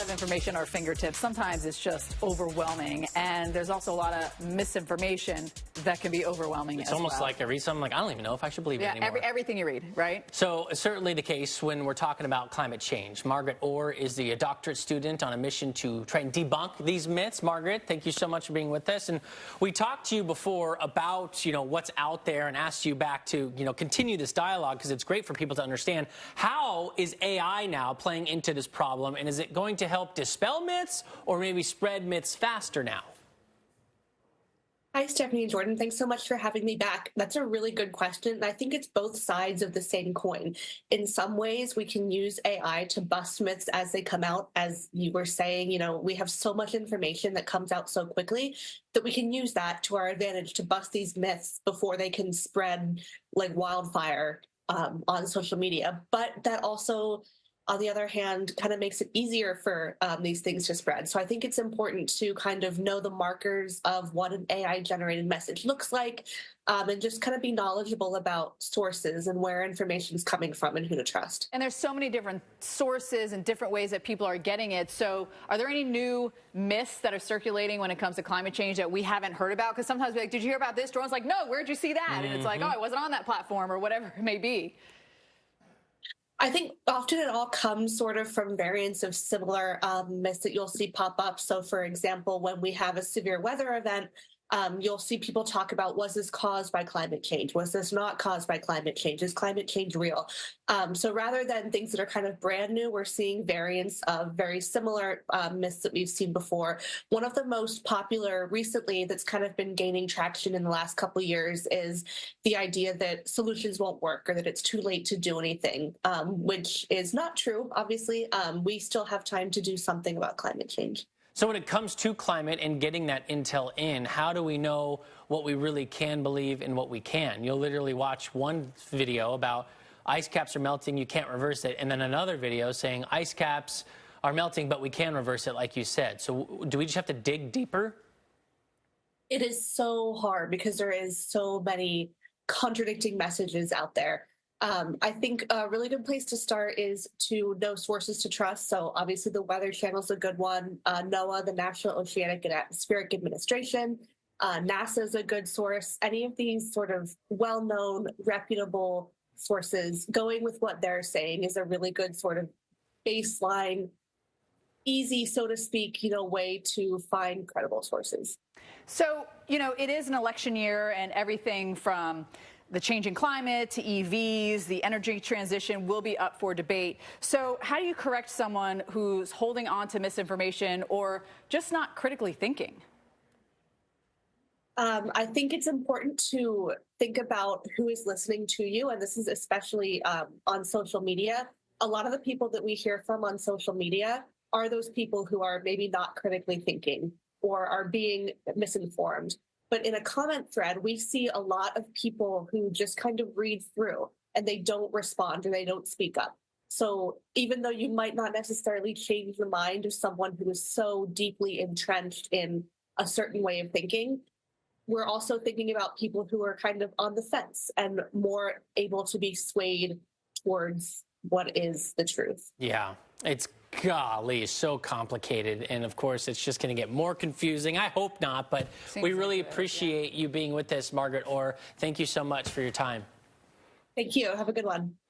of information at our fingertips. Sometimes it's just overwhelming, and there's also a lot of misinformation that can be overwhelming. It's almost like I read something like, I don't even know if I should believe it anymore. Everything you read, right? So certainly the case when we're talking about climate change. Margaret Orr is the doctorate student on a mission to try and debunk these myths. Margaret, thank you so much for being with us. And we talked to you before about, what's out there and asked you back to, continue this dialogue because it's great for people to understand how is AI now playing into this problem, and is it going to help dispel myths or maybe spread myths faster now? Hi, Stephanie and Jordan. Thanks so much for having me back. That's a really good question. And I think it's both sides of the same coin. In some ways, we can use AI to bust myths as they come out. As you were saying, we have so much information that comes out so quickly that we can use that to our advantage to bust these myths before they can spread like wildfire on social media. But that also, on the other hand, kind of makes it easier for these things to spread. So I think it's important to kind of know the markers of what an AI-generated message looks like, and just kind of be knowledgeable about sources and where information is coming from and who to trust. And there's so many different sources and different ways that people are getting it. So are there any new myths that are circulating when it comes to climate change that we haven't heard about? Because sometimes we're like, did you hear about this? Jordan's like, no, where'd you see that? And it's like, oh, I wasn't on that platform or whatever it may be. I think often it all comes sort of from variants of similar myths that you'll see pop up. So, for example, when we have a severe weather event, you'll see people talk about, was this caused by climate change? Was this not caused by climate change? Is climate change real? So rather than things that are kind of brand new, we're seeing variants of very similar myths that we've seen before. One of the most popular recently that's kind of been gaining traction in the last couple of years is the idea that solutions won't work or that it's too late to do anything, which is not true. Obviously, we still have time to do something about climate change. So when it comes to climate and getting that intel in, how do we know what we really can believe and what we can? You'll literally watch one video about ice caps are melting, you can't reverse it, and then another video saying ice caps are melting, but we can reverse it, like you said. So do we just have to dig deeper? It is so hard because there is so many contradicting messages out there. I think a really good place to start is to know sources to trust. So obviously the Weather Channel is a good one. NOAA, the National Oceanic and Atmospheric Administration. NASA is a good source. Any of these sort of well-known, reputable sources, going with what they're saying is a really good sort of baseline, easy, so to speak, way to find credible sources. So, it is an election year, and everything from the changing climate to EVs, the energy transition will be up for debate. So how do you correct someone who's holding on to misinformation or just not critically thinking? I think it's important to think about who is listening to you, and this is especially on social media. A lot of the people that we hear from on social media are those people who are maybe not critically thinking or are being misinformed. But in a comment thread, we see a lot of people who just kind of read through and they don't respond or they don't speak up. So even though you might not necessarily change the mind of someone who is so deeply entrenched in a certain way of thinking, we're also thinking about people who are kind of on the fence and more able to be swayed towards what is the truth. Yeah, it's golly, so complicated. And of course, it's just going to get more confusing. I hope not, but we really appreciate you being with us, Margaret Orr. Thank you so much for your time. Thank you. Have a good one.